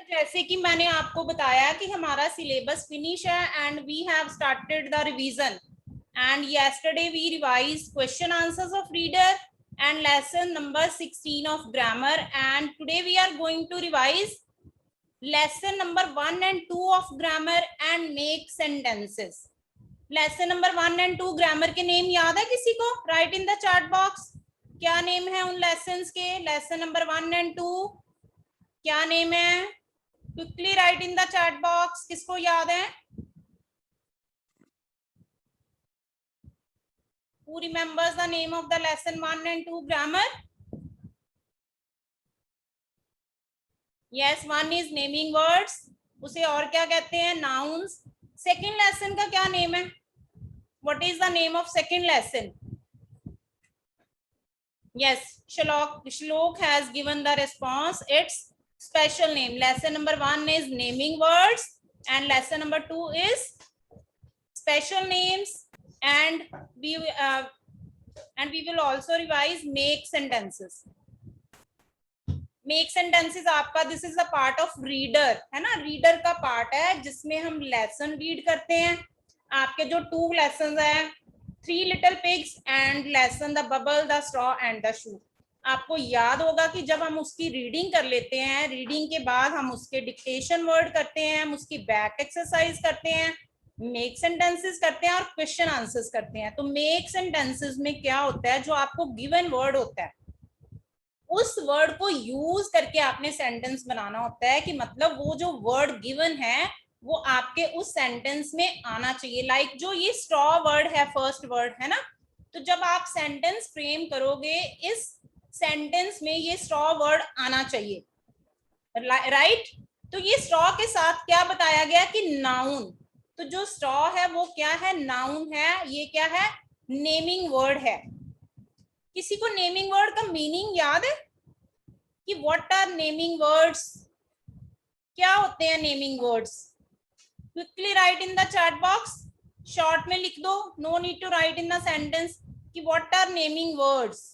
जैसे कि मैंने आपको बताया कि हमारा सिलेबस फिनिश है and we have started the revision and yesterday we revised question answers of reader and lesson number 16 of grammar, and today we are going to revise lesson number 1 and 2 of grammar and make sentences. lesson number 1 and 2 grammar के name याद है किसी को? Right in the chat box क्या name है उन lessons के? Lesson number 1 and 2 क्या नेम है? Quickly write in the chat box, किसको याद है? Who remembers the name of the lesson 1 and 2 grammar? Yes, one is naming words, उसे और क्या कहते हैं? Nouns. Second lesson का क्या नेम है? What is the name of second lesson? Yes, Shlok has given the response. Its special name. Lesson number 1 is naming words and lesson number 2 is special names, and we will also revise make sentences. Make sentences आपका this is a part of reader है ना, reader का part है जिसमें हम lesson read करते हैं. आपके जो 2 लेसन है, 3 little pigs and lesson the bubble the straw and the shoe. आपको याद होगा कि जब हम उसकी रीडिंग कर लेते हैं, रीडिंग के बाद हम उसके डिक्टेशन वर्ड करते हैं, हम उसकी बैक एक्सरसाइज करते हैं, मेक सेंटेंसेस करते हैं और क्वेश्चन आंसर्स करते हैं. तो मेक सेंटेंसेस में क्या होता है, जो आपको गिवन वर्ड होता है उस वर्ड को यूज करके आपने सेंटेंस बनाना होता है, कि मतलब वो जो वर्ड गिवन है वो आपके उस सेंटेंस में आना चाहिए. लाइक जो ये स्ट्रॉ वर्ड है, फर्स्ट वर्ड है ना, तो जब आप सेंटेंस फ्रेम करोगे इस सेंटेंस में ये स्ट्रॉ वर्ड आना चाहिए. राइट. तो ये स्ट्रॉ के साथ क्या बताया गया कि नाउन. तो जो स्ट्रॉ है वो क्या है? नाउन है. ये क्या है? नेमिंग वर्ड है. किसी को नेमिंग वर्ड का मीनिंग याद है कि व्हाट आर नेमिंग वर्ड्स? क्या होते हैं naming words? Quickly write in the chat box, short में लिख दो, no need to write in the sentence कि व्हाट आर नेमिंग वर्ड्स.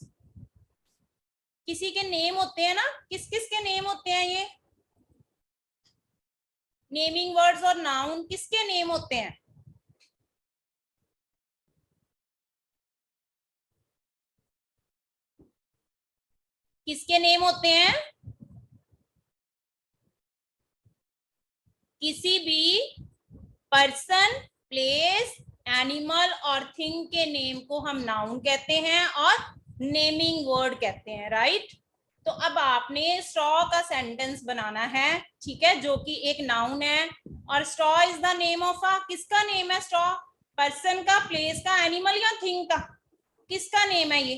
किसी के नेम होते हैं ना, किस किस के नेम होते हैं? ये नेमिंग वर्ड्स और नाउन किसके नेम होते हैं? किसके नेम होते हैं? किसी भी पर्सन, प्लेस, एनिमल और थिंग के नेम को हम नाउन कहते हैं और नेमिंग वर्ड कहते हैं. राइट. तो अब आपने स्ट्रॉ का सेंटेंस बनाना है, ठीक है, जो कि एक नाउन है. और straw is the name of a, किसका नेम है स्ट्रॉ? पर्सन का, प्लेस का, एनिमल या थिंग का? किसका नेम है ये?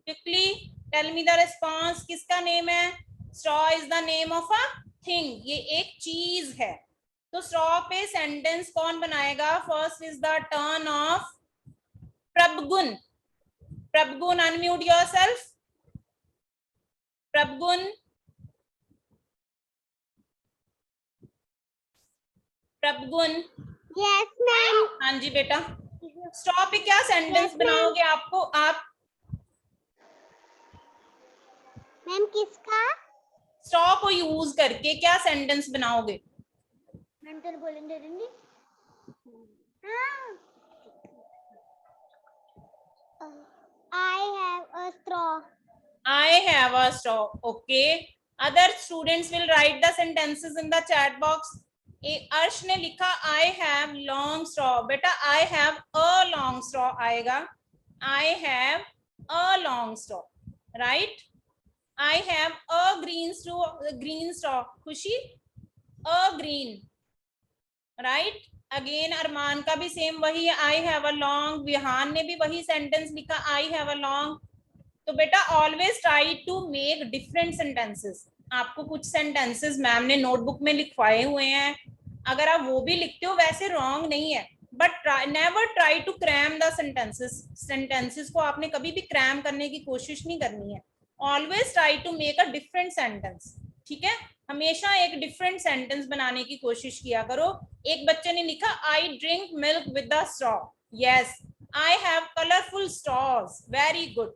Quickly tell me the response. किसका नेम है? Straw is the name of a thing. ये एक चीज है. तो स्ट्रॉ पे सेंटेंस कौन बनाएगा? First is the turn of Prabhgun. Prabhgun, unmute yourself. Prabhgun, Prabhgun. Yes ma'am. हाँ जी बेटा. स्ट्रॉ पे क्या सेंटेंस बनाओगे? आपको आप मैम किसका? स्ट्रॉ को यूज करके क्या सेंटेंस बनाओगे? मैम तो बोलेंगे दीदी. I have a straw. I have a straw. Okay. Other students will write the sentences in the chat box. अर्श ने लिखा I have long straw. बेटा I have a long straw आएगा. I have a long straw. Right? I have a green straw. Green straw. खुशी? A green. Right? Again अरमान का भी same वही है, I have a long. Vihaan ने भी वही सेंटेंस लिखा, I have a long. तो बेटा always try to make different sentences. आपको कुछ सेंटेंसेस मैम ने नोटबुक में लिखवाए हुए हैं, अगर आप वो भी लिखते हो वैसे रॉन्ग नहीं है, but never try to cram the sentences. Sentences को आपने कभी भी क्रैम करने की कोशिश नहीं करनी है. Always try to make a different sentence. ठीक है, हमेशा एक डिफरेंट सेंटेंस बनाने की कोशिश किया करो. एक बच्चे ने लिखा I drink milk with the straw. Yes, I have colourful straws. Very good.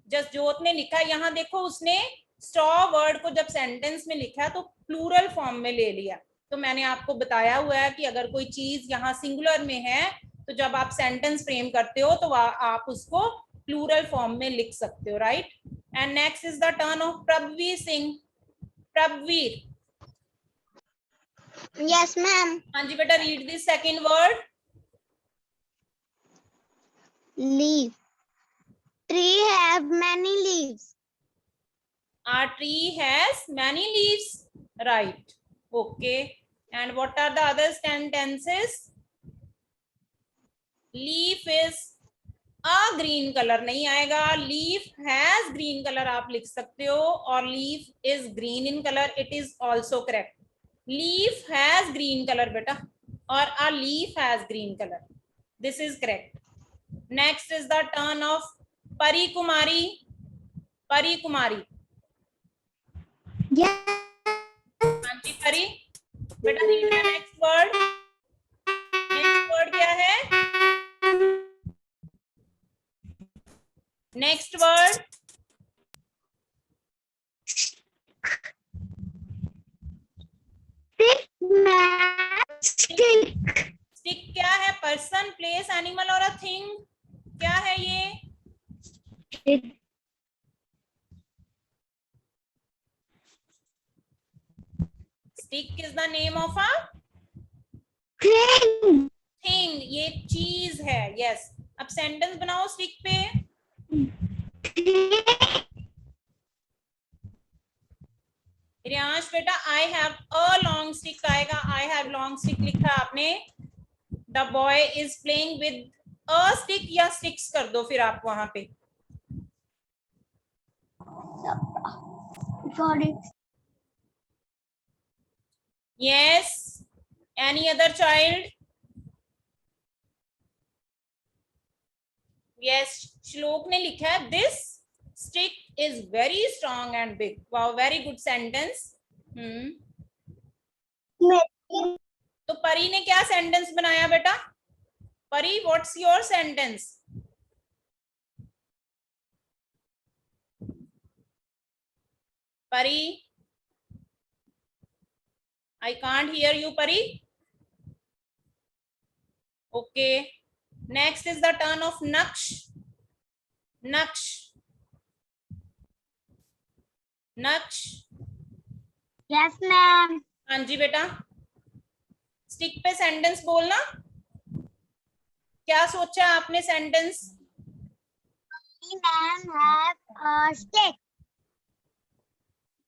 Just जोत ने लिखा, यहाँ देखो उसने स्ट्रॉ वर्ड को जब सेंटेंस में लिखा है तो प्लूरल फॉर्म में ले लिया। तो मैंने आपको बताया हुआ है कि अगर कोई चीज यहाँ सिंगुलर में है तो जब आप सेंटेंस फ्रेम करते हो तो आप उसको प्लूरल फॉर्म में लिख सकते हो, right. And next is the turn of Prabhvir Singh. Prabhvir. Yes, ma'am. हाँ जी बेटा, read this second word. Leaf. Tree have many leaves. Our tree has many leaves, right? Okay. And what are the other sentences? Leaf is a green color नहीं आएगा, leaf has green color आप लिख सकते हो, और leaf is green in color, it is also correct. Leaf has green color बेटा, और a leaf has green color, this is correct. Next is the turn of Pari Kumari. Pari Kumari. Yes. हाँ जी परी, बेटा read the next word. Next word क्या है? Next word Stick. Stick क्या है? Person, place, animal और a thing, क्या है ये? Stick is the name of a Thing. Thing, ये चीज है, यस। अब सेंटेंस बनाओ स्टिक पे। रियांश बेटा I have a long stick आएगा, आई हैव लॉन्ग स्टिक लिखा आपने। The boy is playing with a stick, या स्टिक्स कर दो फिर आप वहां पे। Sorry. Yes. Any other child? Yes. श्लोक ने लिखा है this stick is very strong and big. Wow, very good sentence. तो परी ने क्या सेंटेंस बनाया बेटा? परी, what's your sentence? परी, I can't hear you, Pari. Okay. Next is the turn of Naksh. Naksh. Naksh. Yes, ma'am. हाँ जी बेटा, स्टिक पे सेंटेंस बोलना। क्या सोचा आपने sentence? My ma'am have a stick.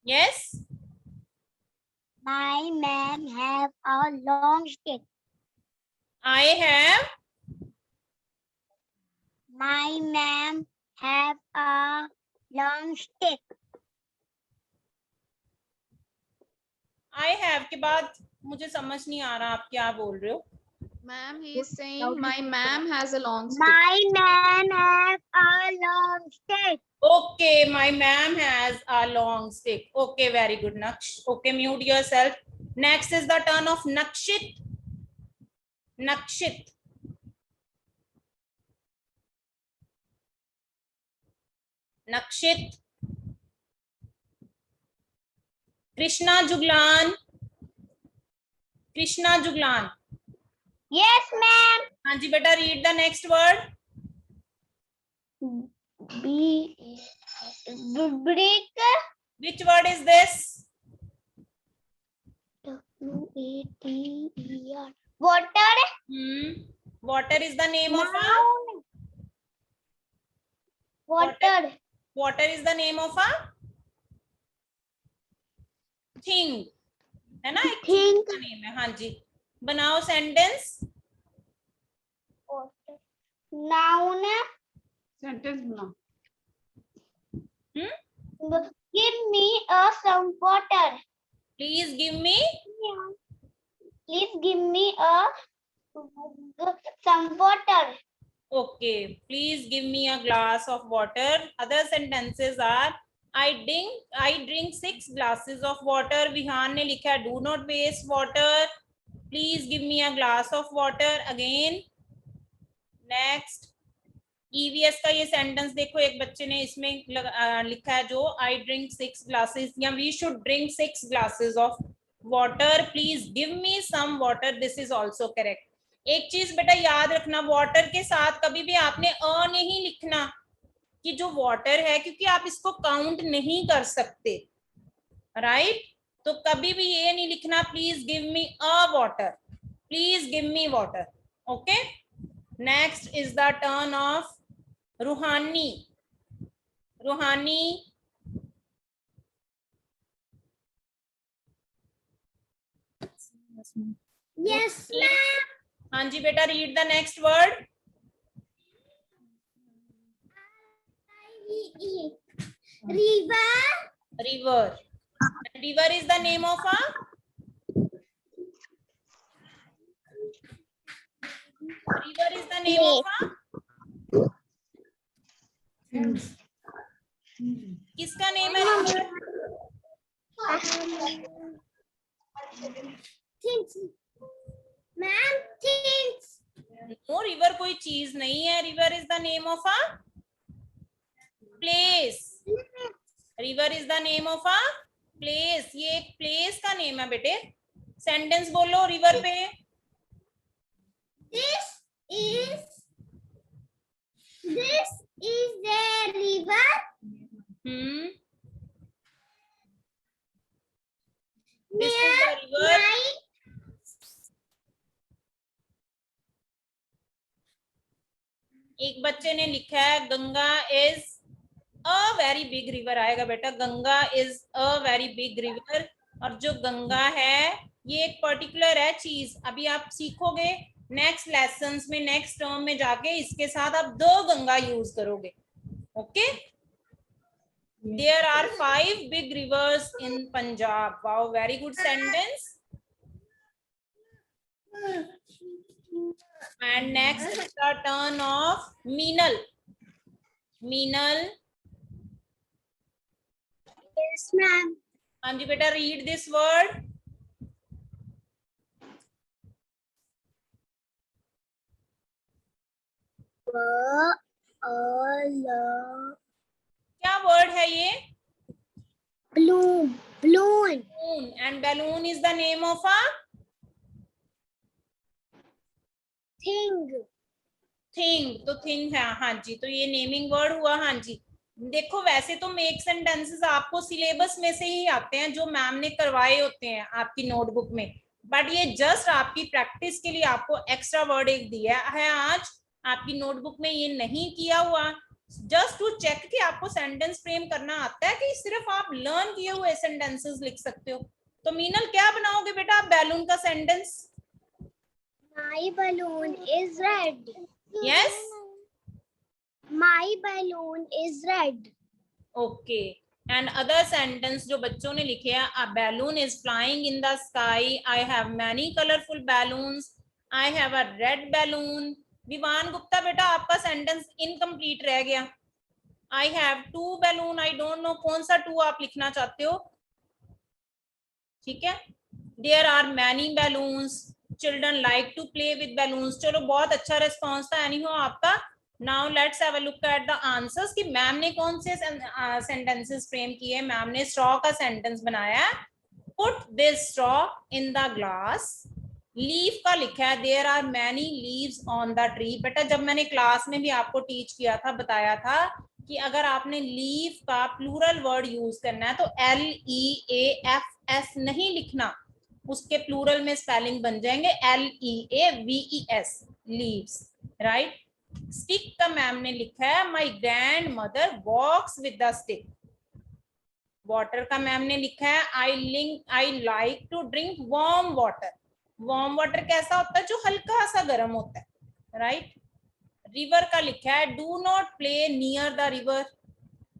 Yes. My ma'am have a long stick. I have. My ma'am have a long stick. I have के बाद मुझे समझ नहीं आ रहा आप क्या बोल रहे हो। Ma'am, he is saying my ma'am has a long stick. My ma'am have a long stick. Okay, my ma'am has a long stick. Okay, very good, Naksh. Okay, mute yourself. Next is the turn of Nakshit. Nakshit. Nakshit. Krishna Juglan. Krishna Juglan. Yes, ma'am. हाँ जी बेटा, read the next word. Brick. Which word is this? W-A-T-E-R. Water. Water is the name of a. Noun. Water. Water is the name of a thing, है ना? एक Thing. चीज का name है। हाँ जी, बनाओ सेंटेंस। Noun. Sentence बनाओ. Give me some water. Please give me. Please give me some water. Okay, please give me a glass of water. Other sentences are I drink 6 glasses of water. Vihan ने लिखा है do not waste water. Please give me a glass of water. Again. Next. EVS का ये sentence देखो, एक बच्चे ने इसमें लिखा है जो, आई ड्रिंक 6 ग्लासेस, या we should drink 6 glasses of water, please give me some water, this is also correct. एक चीज बेटा याद रखना, वाटर के साथ कभी भी आपने अ नहीं लिखना कि जो वाटर है, क्योंकि आप इसको काउंट नहीं कर सकते, राइट? तो कभी भी ये नहीं लिखना please give me a water, please give me water, okay. Next is the turn of रूहानी। रूहानी, Yes, ma'am. हाँ जी बेटा, read the next word. River. River. River is the name of a, river is the name of a, किसका name है river? Things. Ma'am, things. No, river कोई चीज नहीं है, river is the name of a place. River is the name of a place. ये एक place का name है बेटे। सेंटेंस बोलो river पे। This is the river. This is the river. एक बच्चे ने लिखा है Ganga is a very big river, आएगा बेटा, Ganga is a very big river. और जो गंगा है ये एक पर्टिकुलर है चीज, अभी आप सीखोगे नेक्स्ट लेसन्स में, नेक्स्ट टर्म में जाके इसके साथ आप दो गंगा यूज करोगे, okay. There are 5 big rivers in Punjab. Wow, very good sentence. And next is the turn of Meenal. Meenal. Yes, ma'am. हाँ जी बेटा, read this word. क्या word है ये? Balloon. Balloon. Balloon. And balloon is the name of a Thing. Thing. तो thing है, हाँ जी, तो ये नेमिंग वर्ड हुआ। हाँ जी, देखो वैसे तो मेक सेंटेंसेस आपको सिलेबस में से ही आते हैं, जो मैम ने करवाए होते हैं आपकी नोटबुक में, बट ये जस्ट आपकी प्रैक्टिस के लिए आपको एक्स्ट्रा वर्ड एक दिया है आज, आपकी नोटबुक में ये नहीं किया हुआ, जस्ट टू चेक कि आपको सेंटेंस फ्रेम करना आता है कि सिर्फ आप लर्न किए हुए सेंटेंसेस लिख सकते हो। तो मीनल क्या बनाओगे बेटा आप बैलून का sentence? My balloon is red. Yes. My balloon is red. Okay. And other sentence जो बच्चों ने लिखे हैं, a balloon is flying in the sky. I have many colorful balloons. I have a red balloon. Vivaan Gupta बेटा आपका sentence incomplete रह गया। I have 2 balloon. I don't know कौन सा 2 आप लिखना चाहते हो, ठीक है। There are many balloons. Children like to play with balloons. चलो बहुत अच्छा रिस्पॉन्स था anyhow आपका। Now let's have a look at the answers कि मैम ने कौन से सेंटेंसेस फ्रेम किए। मैम ने स्ट्रॉ का सेंटेंस बनाया, put this straw in the glass. Leaf का लिखा है there are many leaves on the tree। बेटा जब मैंने क्लास में भी आपको टीच किया था, बताया था कि अगर आपने लीफ का प्लूरल वर्ड यूज करना है तो LEAFS नहीं लिखना, उसके प्लूरल में स्पेलिंग बन जाएंगे LEAVES, लीव्स, राइट। स्टिक का मैम ने लिखा है my grandmother walks with the stick. Water का मैम ने लिखा है I like to drink warm water. Warm water कैसा होता है? जो हल्का सा गर्म होता है, राइट। रिवर का लिखा है do not play near the river.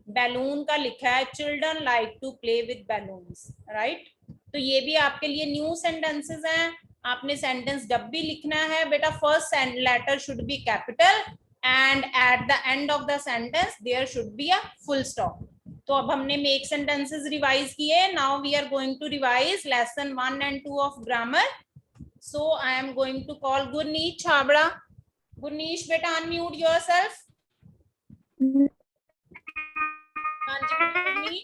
Balloon का लिखा है children like to play with balloons, right. तो ये भी आपके लिए न्यू सेंटेंसेस हैं। आपने सेंटेंस जब भी लिखना है बेटा, first letter should be capital and at the end of the sentence there should be a full stop. तो अब हमने मेक सेंटेंसेस रिवाइज किए। Now we are going to revise lesson 1 and 2 of grammar. So I am going to call Gurnish Chhabra. Gurnish बेटा unmute yourself. हाँ जी,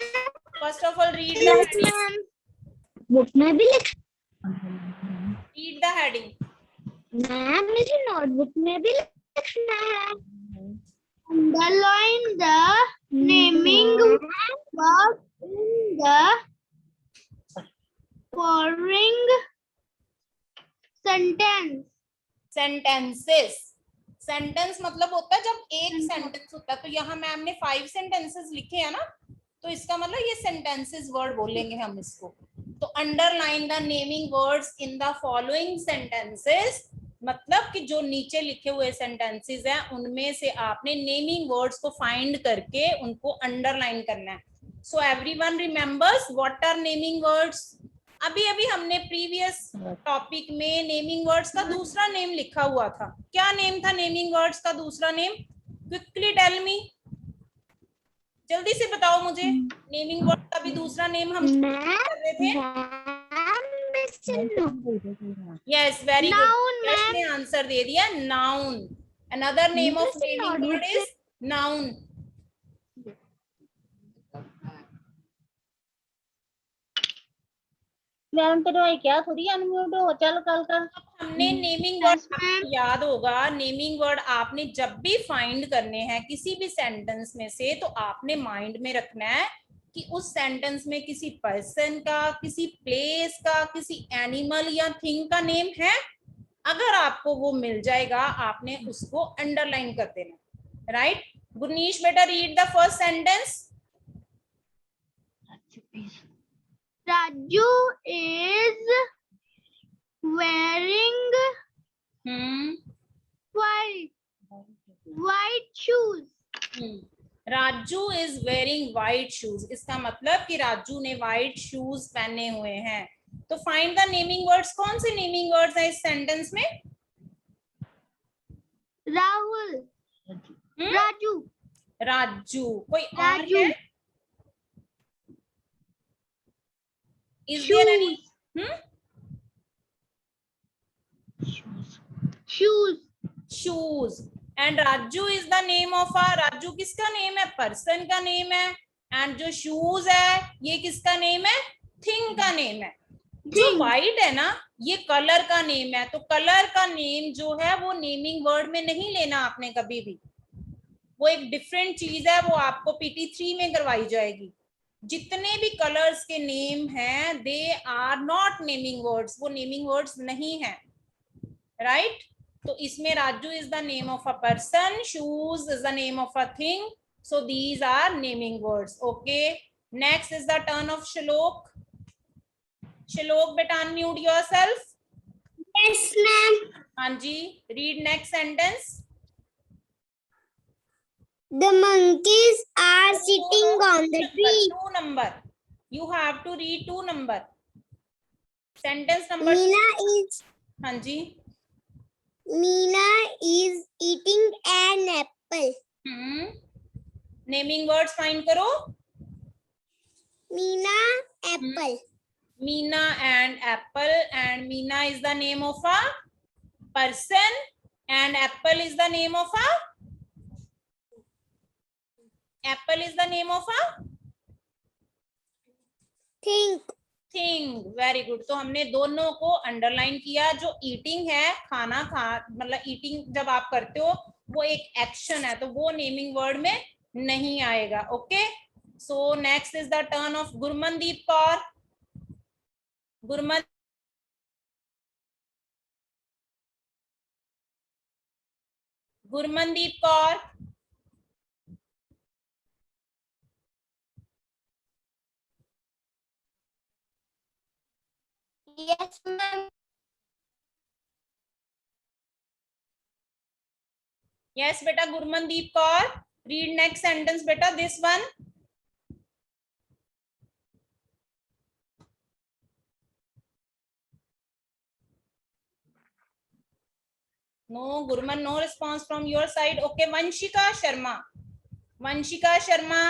first of all read the heading, book में भी लिख, रीड द हेडिंग. मैम मुझे notebook में भी लिखना है. Underline the naming word in the following sentence. Sentences, sentence मतलब होता है जब एक सेंटेंस होता है, तो यहाँ मैम ने 5 सेंटेंसेस लिखे हैं ना, तो इसका मतलब ये सेंटेंसेस वर्ड बोलेंगे हम इसको. तो underline the naming words in the following sentences, मतलब कि जो नीचे लिखे हुए सेंटेंसेस हैं उनमें से आपने नेमिंग वर्ड्स को फाइंड करके उनको अंडरलाइन करना है. So everyone remembers what are naming words. अभी अभी हमने प्रीवियस टॉपिक में नेमिंग वर्ड्स का दूसरा नेम लिखा हुआ था. क्या नेम था नेमिंग वर्ड्स का दूसरा नेम? क्विकली टेल मी, जल्दी से बताओ मुझे. नेमिंग वर्ड का भी दूसरा नेम हम कर रहे थे. यस, वेरी गुड, यश ने आंसर दे दिया, noun. Another name of naming word is noun. Ma'am तो क्या थोड़ी अनम्यूट हो, चलो कल का हमने नेमिंग वर्ड, याद होगा नेमिंग वर्ड आपने जब भी फाइंड करने हैं किसी भी सेंटेंस में से, तो आपने माइंड में रखना है कि उस सेंटेंस में किसी पर्सन का, किसी प्लेस का, किसी एनिमल या थिंग का नेम है. अगर आपको वो मिल जाएगा आपने उसको अंडरलाइन कर देना. राइट. गुरनीश बेटा read the first sentence. Raju is wearing white shoes. Raju is wearing white shoes, इसका मतलब कि राजू ने व्हाइट शूज पहने हुए हैं. तो फाइंड द नेमिंग वर्ड्स. कौन से नेमिंग वर्ड्स है इस सेंटेंस में? राहुल, राजू, राजू. कोई और राजू. है? Is there any? Shoes. Shoes. And Raju is the name of a, Raju किसका नेम है? पर्सन का नेम है. एंड जो शूज है ये किसका नेम है? थिंग का नेम है. जो व्हाइट है ना ये कलर का नेम है. तो कलर का नेम जो है वो नेमिंग वर्ड में नहीं लेना आपने कभी भी. वो एक डिफरेंट चीज है, वो आपको PT3 में करवाई जाएगी. जितने भी कलर्स के नेम हैं they are not naming words, वो नेमिंग वर्ड्स नहीं है. राइट. तो इसमें Raju is the name of a person, shoes is the name of a thing, so these are naming words. Okay, next is the turn of Shlok. Shlok बेटा unmute yourself. Yes, ma'am. हाँ जी, read next sentence. The monkeys are sitting on the tree. 2 number. You have to read 2 number. Sentence number. Meena is. हाँ जी. Meena is eating an apple. Naming words find करो. Meena apple. Meena and apple, and Meena is the name of a person and apple is the name of a. Apple is the name of a thing. Very good. तो हमने दोनों को underline किया. जो eating है, खाना खा मतलब ईटिंग जब आप करते हो वो एक एक्शन है, तो वो नेमिंग वर्ड में नहीं आएगा. Okay, so next is the turn of Gurmandeep Kaur. Gurmandeep Kaur. Yes, ma'am. Yes, beta Gurmandeep Kaur. Read next sentence, beta. This one. No, Gurman, no response from your side. Okay, Vanshika Sharma. Vanshika Sharma.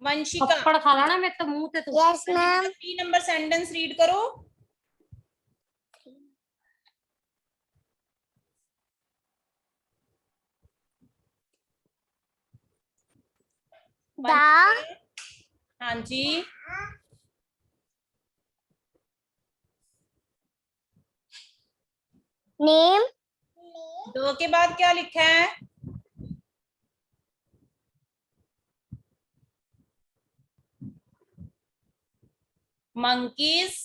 Vanshika. थप्पड़ खा लेना मैं तो मुंह ते. Yes, ma'am. 3 number sentence read करो. The हाँ जी, name दो के बाद क्या लिखा है? monkeys.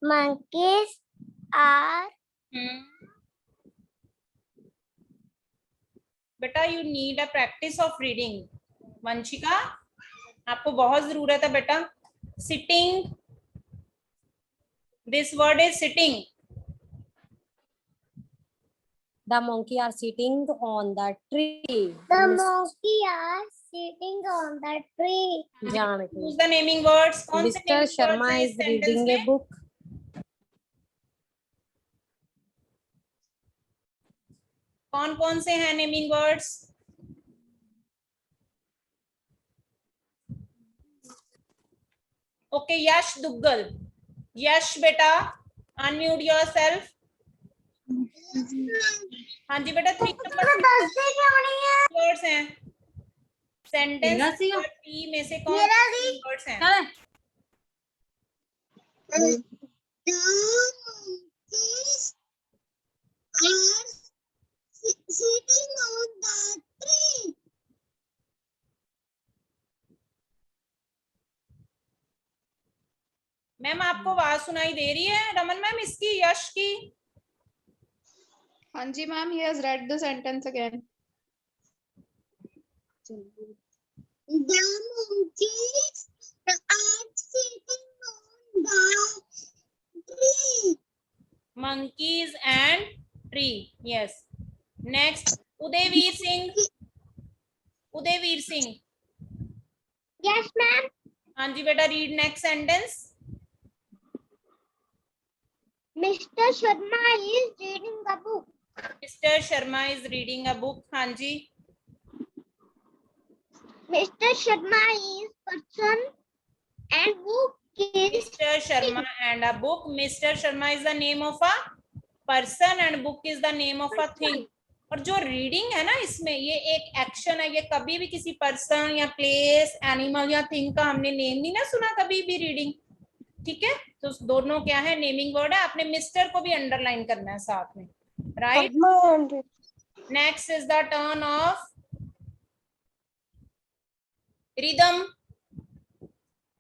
monkeys are बेटा you need a practice of reading. Vanshika, आपको बहुत जरूरत है बेटा. Sitting, this word is sitting. The monkey are sitting on the tree. the monkey are sitting on the tree. जान के. Who's the naming words? कौन से Mr. naming Sharma words हैं is इस sentence reading a में? book. कौन कौन से हैं नेमिंग वर्ड्स? ओके, यश दुग्गल. यश बेटा, अनम्यूट योरसेल्फ. हाँ जी बेटा, 3 नंबर वर्ड्स हैं. सेंटेंस 3 में से कौन से वर्ड्स हैं? The monkeys are sitting on the tree. Ma'am आपको आवाज सुनाई दे रही है? रमन मैम इसकी, यश की. हाँ जी ma'am, he has read the sentence again. The monkeys are sitting on the tree. monkeys and tree. Yes. Next, Udayveer Singh. Udayveer Singh. Yes, ma'am. हाँ जी बेटा, read next sentence. Mr. Sharma is reading a book. Mister Sharma is reading a book. हाँ जी. Mr. Sharma is person and book is mister Sharma and a book. Mister Sharma is the name of a person and book is the name of a thing. और जो reading है ना, इसमें ये एक action है. ये कभी भी किसी पर्सन या प्लेस, एनिमल या थिंग का हमने नेम नहीं ना सुना कभी भी. रीडिंग, ठीक है. तो दोनों क्या है, नेमिंग वर्ड है. आपने मिस्टर को भी अंडरलाइन करना है साथ में, right. Next is the turn of rhythm.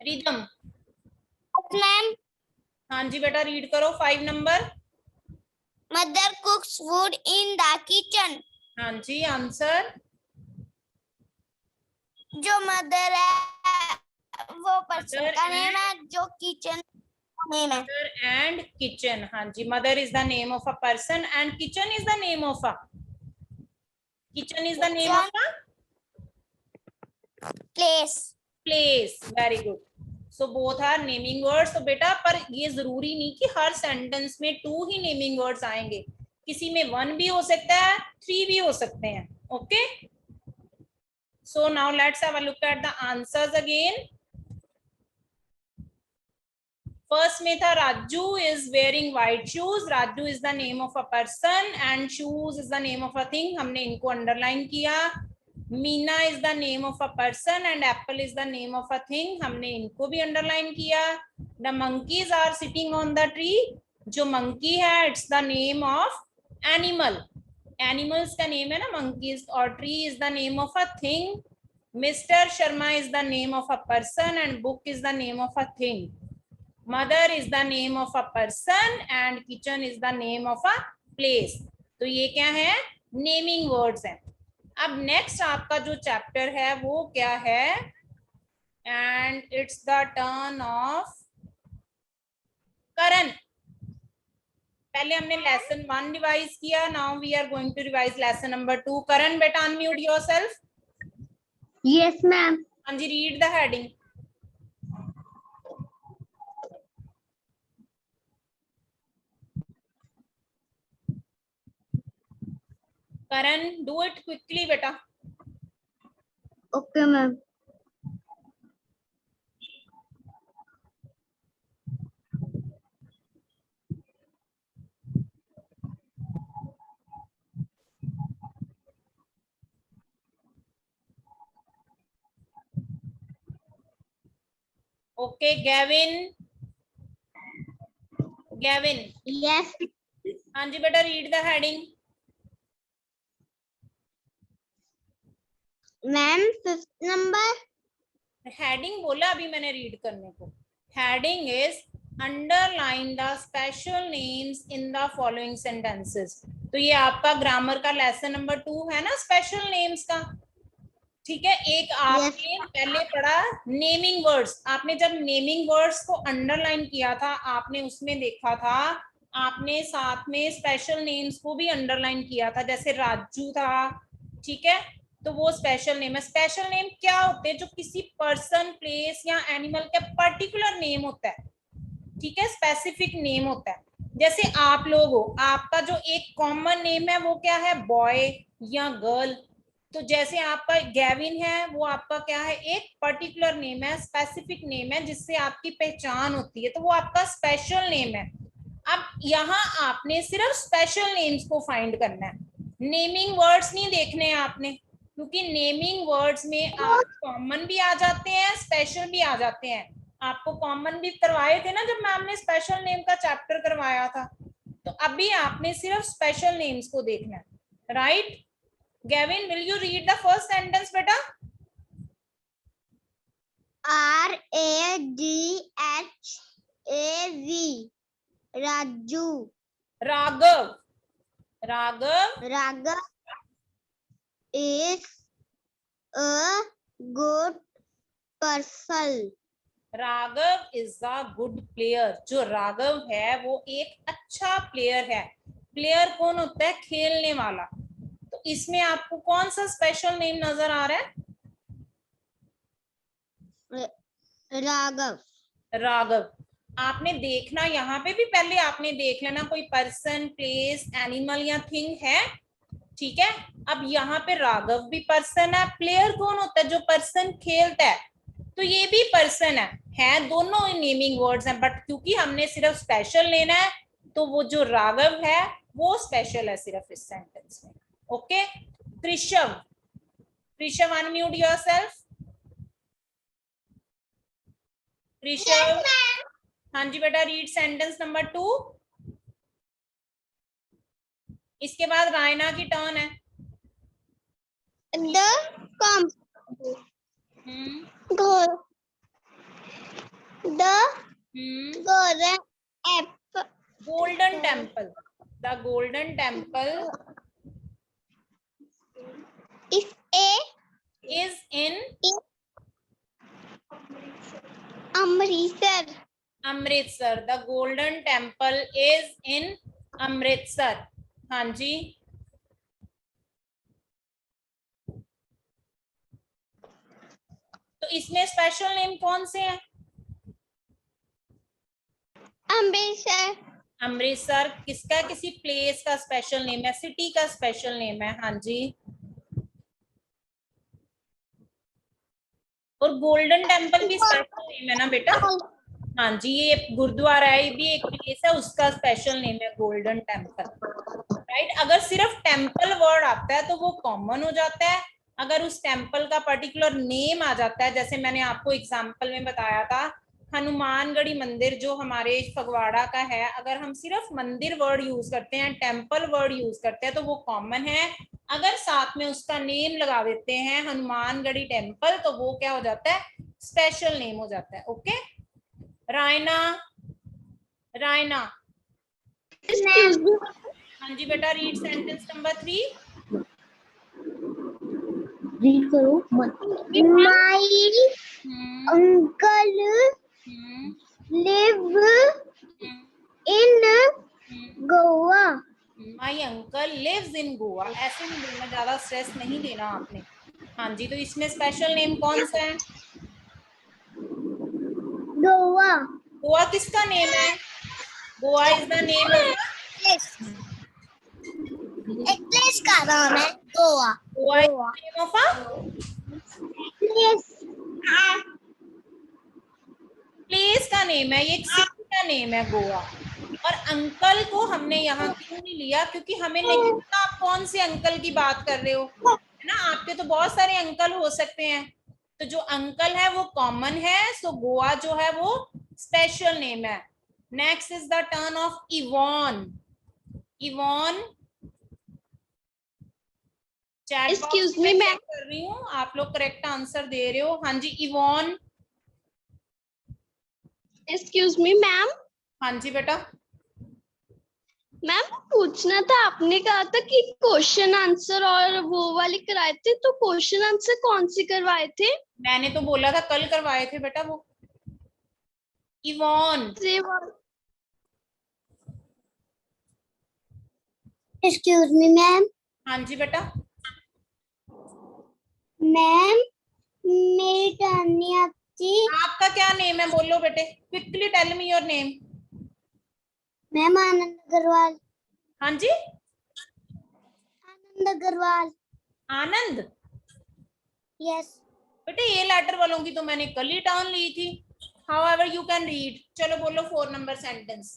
Rhythm. ma'am. हाँ जी बेटा, रीड करो 5 number. Mother cooks food in the kitchen. हाँ जी, आंसर. जो मदर है वो पर्सन Mother का and- नेम है, जो किचन नेम है. Mother and kitchen. हाँ जी, mother is the name of a person and kitchen is the name of a. Kitchen is the name of a place. Place. Very good. So both are naming words. तो बेटा, पर ये जरूरी नहीं कि हर sentence में 2 ही नेमिंग वर्ड्स आएंगे. किसी में 1 भी हो सकता है, 3 भी हो सकते हैं. Okay. So now let's have a look at the answers again. First में था Raju is wearing white shoes. Raju is the name of a person and shoes is the name of a thing. हमने इनको अंडरलाइन किया. Meena is the name of a person and apple is the name of a thing. हमने इनको भी underline किया. The monkeys are sitting on the tree. जो monkey है, it's the name of animal. Animals का नेम है ना मंकीज. और tree is the name of a thing. Mister Sharma is the name of a person and book is the name of a thing. Mother is the name of a person and kitchen is the name of a place. तो ये क्या है, naming words हैं. अब next आपका जो chapter है वो क्या है, and it's the turn of Karan. पहले हमने लेसन 1 रिवाइज किया. Now we are going to revise lesson number 2. Karan बेटा, अनम्यूट योरसेल्फ. Yes ma'am. हाँ जी, read the heading. Karan, do it quickly beta. Okay ma'am. Okay Gavin, Gavin Yes, हाँ जी बेटा read the heading. ma'am. Fifth number. Heading बोला अभी मैंने read करने को। Heading is underline the special names in the following sentences. तो ये आपका ग्रामर का लेसन नंबर 2 है ना, स्पेशल नेम्स का। ठीक है, एक आपने पहले पढ़ा नेमिंग वर्ड्स। आपने जब नेमिंग वर्ड्स को अंडरलाइन किया था, आपने उसमें देखा था, आपने साथ में स्पेशल नेम्स को भी अंडरलाइन किया था, जैसे राजू था। ठीक है, तो वो स्पेशल नेम है। स्पेशल नेम क्या होते हैं? जो किसी पर्सन, प्लेस या एनिमल का पर्टिकुलर नेम होता है। ठीक है, स्पेसिफिक नेम होता है। जैसे आप लोग हो, आपका जो एक कॉमन नेम है वो क्या है? बॉय या गर्ल। तो जैसे आपका गैविन है, वो आपका क्या है? एक पर्टिकुलर नेम है, स्पेसिफिक नेम है, जिससे आपकी पहचान होती है, तो वो आपका स्पेशल नेम है। अब यहाँ आपने सिर्फ स्पेशल नेम्स को फाइंड करना है, नेमिंग वर्ड्स नहीं देखने हैं आपने, क्योंकि नेमिंग वर्ड्स में आप कॉमन भी आ जाते हैं, स्पेशल भी आ जाते हैं। आपको कॉमन भी करवाए थे ना जब मैम ने स्पेशल नेम का चैप्टर करवाया था। तो अभी आपने सिर्फ स्पेशल नेम्स को देखना है, right? Gavin, will you read the first sentence बेटा? R-A-G-H-A-V. Raju. Raghav, Raghav Raghav is a good person. Raghav is a good player. जो राघव है वो एक अच्छा प्लेयर है। प्लेयर कौन होता है? खेलने वाला। तो इसमें आपको कौन सा स्पेशल नेम नजर आ रहा है? Raghav. राघव। आपने देखना, यहाँ पे भी पहले आपने देख लेना कोई पर्सन, प्लेस, एनिमल या थिंग है। ठीक है, अब यहाँ पे राघव भी पर्सन है। प्लेयर कौन होता है? जो पर्सन खेलता है। तो ये भी पर्सन है दोनों नेमिंग वर्ड्स हैं, बट क्योंकि हमने सिर्फ स्पेशल लेना है, तो वो जो राघव है वो स्पेशल है सिर्फ इस सेंटेंस में। Okay, Krishav, Krishav unmute yourself. Krishav, हाँ जी बेटा, रीड सेंटेंस नंबर 2। इसके बाद रायना की टर्न है। The golden temple. The golden temple is in Amritsar. Amritsar. The golden temple is in Amritsar. हाँ जी, तो इसमें स्पेशल नेम कौन से हैं? अमृतसर। अमृतसर किसका? किसी प्लेस का स्पेशल नेम है, सिटी का स्पेशल नेम है। हाँ जी, और गोल्डन टेम्पल भी स्पेशल नेम है ना बेटा? हाँ जी, ये गुरुद्वारा है, ये भी एक प्लेस है, उसका स्पेशल नेम है गोल्डन टेम्पल, राइट? अगर सिर्फ टेम्पल वर्ड आता है तो वो कॉमन हो जाता है। अगर उस टेम्पल का पर्टिकुलर नेम आ जाता है, जैसे मैंने आपको एग्जांपल में बताया था, हनुमानगढ़ी मंदिर जो हमारे फगवाड़ा का है, अगर हम सिर्फ मंदिर वर्ड यूज करते हैं, टेम्पल वर्ड यूज करते हैं, तो वो कॉमन है। अगर साथ में उसका नेम लगा देते हैं हनुमानगढ़ी टेम्पल, तो वो क्या हो जाता है? स्पेशल नेम हो जाता है। ओके, रायना, रायना, हाँ जी बेटा, रीड सेंटेंस नंबर 3। रीड करो। My uncle live in Goa. My uncle lives in Goa. ऐसे नहीं बोलना, ज्यादा स्ट्रेस नहीं देना आपने। हाँ जी, तो इसमें स्पेशल नेम कौन सा है? गोवा। गोवा किसका नेम है? Goa is the name of एक प्लेस का नाम है Goa. Goa is the name of a place. Place का नेम है, ये एक सिटी का नेम है गोवा। और अंकल को हमने यहाँ क्यों नहीं लिया? क्योंकि हमें नहीं पता आप कौन से अंकल की बात कर रहे हो, है ना? आपके तो बहुत सारे अंकल हो सकते हैं, तो जो अंकल है वो कॉमन है, सो गोवा जो है वो स्पेशल नेम है। Next is the turn of Ivan. Ivan, chat Excuse box me, में ma'am. चेक कर रही हूँ, आप लोग करेक्ट आंसर दे रहे हो। हाँ जी इवॉन। Excuse me, ma'am. हाँ जी बेटा। मैम पूछना था, आपने कहा था कि क्वेश्चन आंसर और वो वाली कराए थे, तो क्वेश्चन आंसर कौन सी करवाए थे? मैंने तो बोला था कल करवाए थे बेटा वो। इवॉन। Excuse me ma'am. हाँ जी बेटा। मैम मेरी टर्न नहीं आती। आपका क्या नेम है बोलो बेटे, quickly tell me your name. Ma'am Anand Agarwal. हाँ जी आनंद अग्रवाल। आनंद। यस। बेटे ये लेटर वालों की तो मैंने कल ही टर्न ली थी। However you can read. चलो बोलो 4 नंबर सेंटेंस।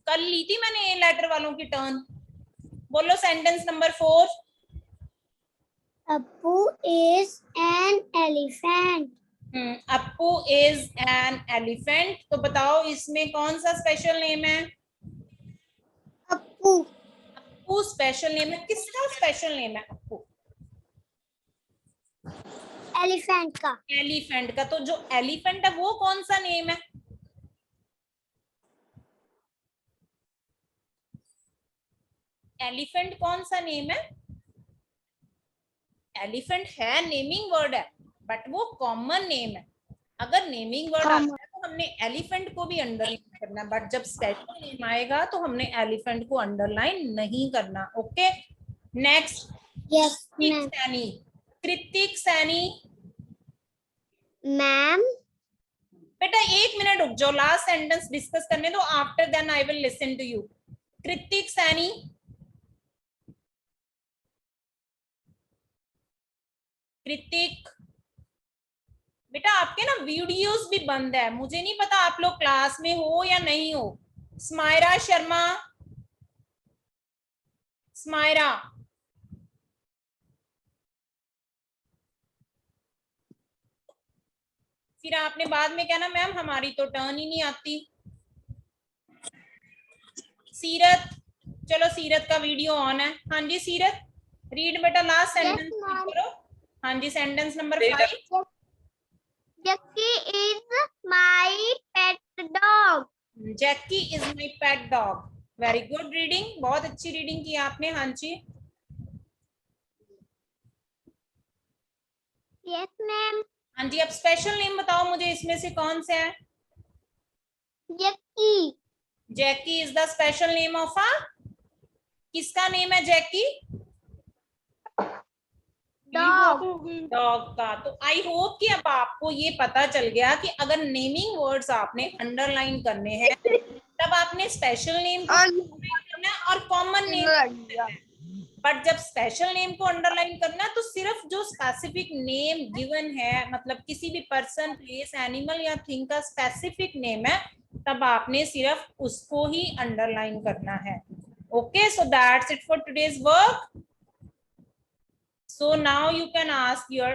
कल ली थी मैंने ये लेटर वालों की टर्न। बोलो sentence number 4। Appu is an elephant. Appu is an elephant. तो बताओ इसमें कौन सा स्पेशल नेम है? अप्पू। अप्पू स्पेशल नेम है। किसका स्पेशल नेम है अप्पू? एलिफेंट का। एलिफेंट का। तो जो एलिफेंट है वो कौन सा नेम है? एलिफेंट कौन सा नेम है? एलिफेंट है नेमिंग वर्ड है, बट वो कॉमन नेम है। अगर नेमिंग वर्ड आता है तो हमने एलिफेंट को भी अंडरलाइन करना, बट जब स्पेशल नेम आएगा तो हमने एलिफेंट को अंडरलाइन नहीं करना। Okay next. यस कृतिक मैम। सैनी। कृतिक सैनी। मैम बेटा 1 मिनट रुक जाओ, लास्ट सेंटेंस डिस्कस करने दो, after then I will listen to you. Kritik Saini. Kritik बेटा आपके ना वीडियोस भी बंद है, मुझे नहीं पता आप लोग क्लास में हो या नहीं हो। स्मायरा शर्मा। स्मायरा। फिर आपने बाद में कहना मैम हमारी तो टर्न ही नहीं आती। सीरत। चलो सीरत का वीडियो ऑन है। हाँ जी सीरत रीड बेटा लास्ट सेंटेंस करो। हाँ जी sentence number 5। Jackie is my pet dog. Jackie is my pet dog. Very good reading, बहुत अच्छी रीडिंग की आपने। हाँ जी Yes मैम। हाँ जी अब स्पेशल नेम बताओ मुझे इसमें से कौन सा है? Jackie। Jackie is the special name of a. किसका नेम है जैकी? Dog। डॉग का। तो आई होप कि अब आपको ये पता चल गया कि अगर नेमिंग वर्ड्स आपने अंडरलाइन करने हैं तब आपने स्पेशल नेम को अंडरलाइन करना है और कॉमन नेम। बट जब स्पेशल नेम को अंडरलाइन करना है तो सिर्फ जो स्पेसिफिक नेम गिवन है, मतलब किसी भी पर्सन प्लेस एनिमल या थिंग का स्पेसिफिक नेम है, तब आपने सिर्फ उसको ही अंडरलाइन करना है। Okay so that's it for today's work. So now you can ask your